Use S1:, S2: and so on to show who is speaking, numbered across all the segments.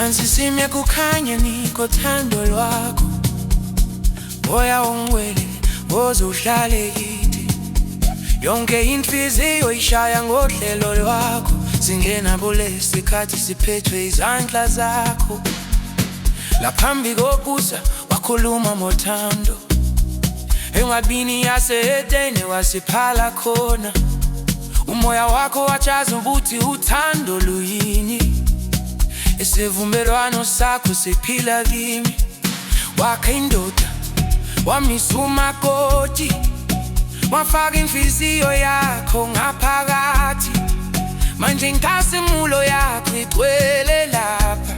S1: Nansi simye kukhanya nikothando lwakho, moya ongcwele ozohlale kithi. Yonke inhliziyo ishaya ngohlelo lwakho, singena kulesi sikhathi siphethwe izandla zakho. Laphambi kokusa wakhuluma ngothando, enqabini yase-Edene wasiphala khona. Umoya wakho wachaza ukuthi uthando luyini, isivumelwano sakho siphila kimi. Wakha indoda, wamisa umakoti, wafaka inhliziyo yakho ngaphakathi. Manje inkazimulo yakho igcwele lapha,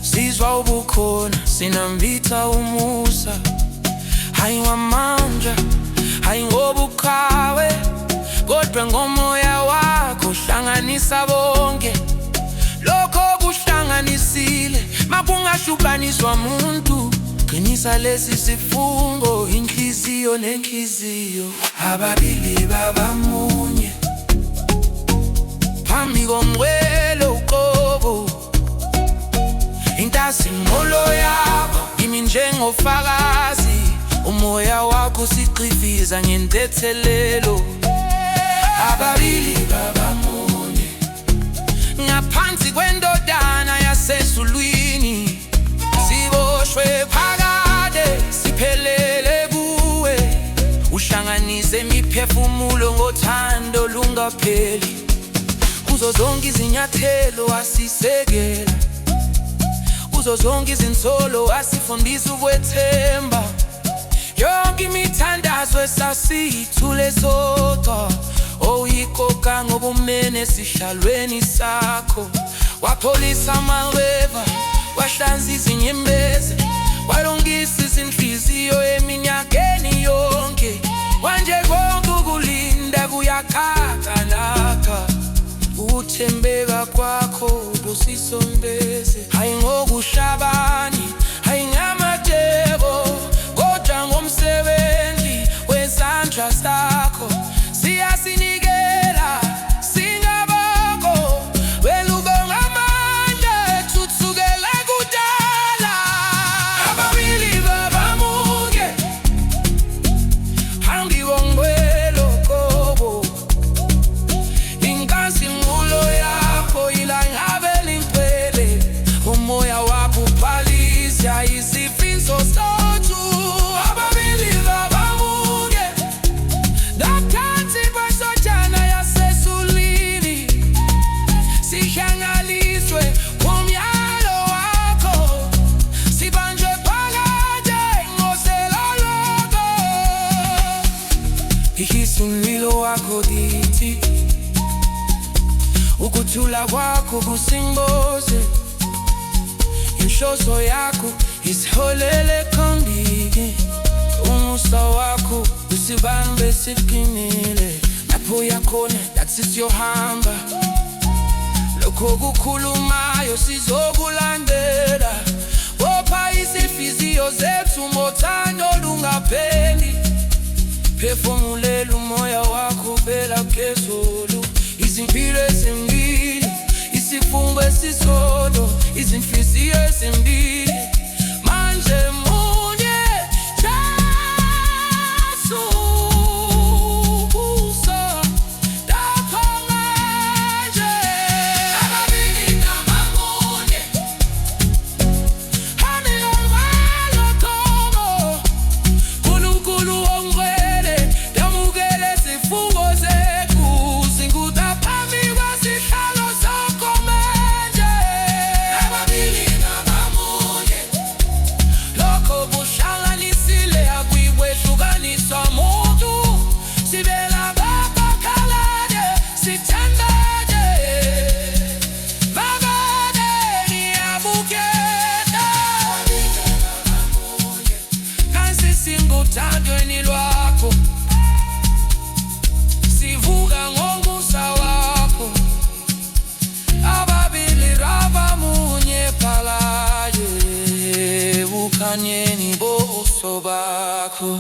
S1: sizwa ubukhona, sinambitha umusa. Hayi ngamandla, hayi ngobuqhawe, kodwa ngomoya wakho hlanganisa bonke. Lokho kuhlanganisile makungahlukaniswa muntu, qinisa lesi sifungo, inhliziyo nenhliziyo, ababili babamunye. Phambi komngcwele uqobo, inkazimulo yakho imi njengofakazi. Umoya wakho siqiviza ngentethelelo, ababili babamunye. Ngaphansi kwendodana yasezulwini, siboshwe phakade siphelele kuwe. Uhlanganise imiphefumulo ngothando lungapheli, kuzo zonke izinyathelo wasisekela, kuzo zonke izinsolo wasifundisa ukwethemba. Yonke imithandazo esasiyithule sodwa, oyikoka ngobumene esihlalweni sakho. Wapholisa amaweva, wahlanza izinyembezi, walungisa izinhliziyo eminyakeni yonke. Manje konke ukulinda kuyaqhaqha lapha, ukuthembeka kwakho kusisombeze. Hayi ngokushabani, hayi ngamateko, kodwa ngomsebenzi wezandla zakho. Siyasinikela singabakho, welubonga amandla ethuthukela kudala. Ababili babamunye, phambi komngcwele uqobo, inkazimulo yakho ilangabe ingcwele. Umoya wakho uphalisa izifiso zothu, ababili babamunye. Ngaphansi kwesojana yasezulwini, sihlangaliswe kumyalo wakho, sibanjwe phakade ngosela lwakho. Ihisa umlilo wakho kithi, ukuthula kwakho kusimboze. Inhloso yakho isiholele ekhondini, umusa wakho usibambe siqinile. Lapho uyakhona lathi siyohamba, lokho kukhulumayo sizokulandela. Bopha izinhliziyo zethu ngothando lungapheli, phefumulela umoya wakho phela phezulu. Izimpilo ezimbili, isifungo esisodwa, izinhliziyo ezimbili, manje munye. Jesu ubuso lapho manje, ababili babamunye. Hani olwalo thobo, uNkulunkulu ongcwele, yamukele isifungo zethu, singuda phambi kwesihlalo sakho manje. Ababili babamunye, lokho buhlanganisile akuyikwehlukaniswa muntu. Sibela babakhalade, sithandane, babade ngiyabukela. Nansi singuthandweni lwakho, sivuka ngomusa wakho. Ababili babamunye phalaye, bukhanyeni bobuso bakho.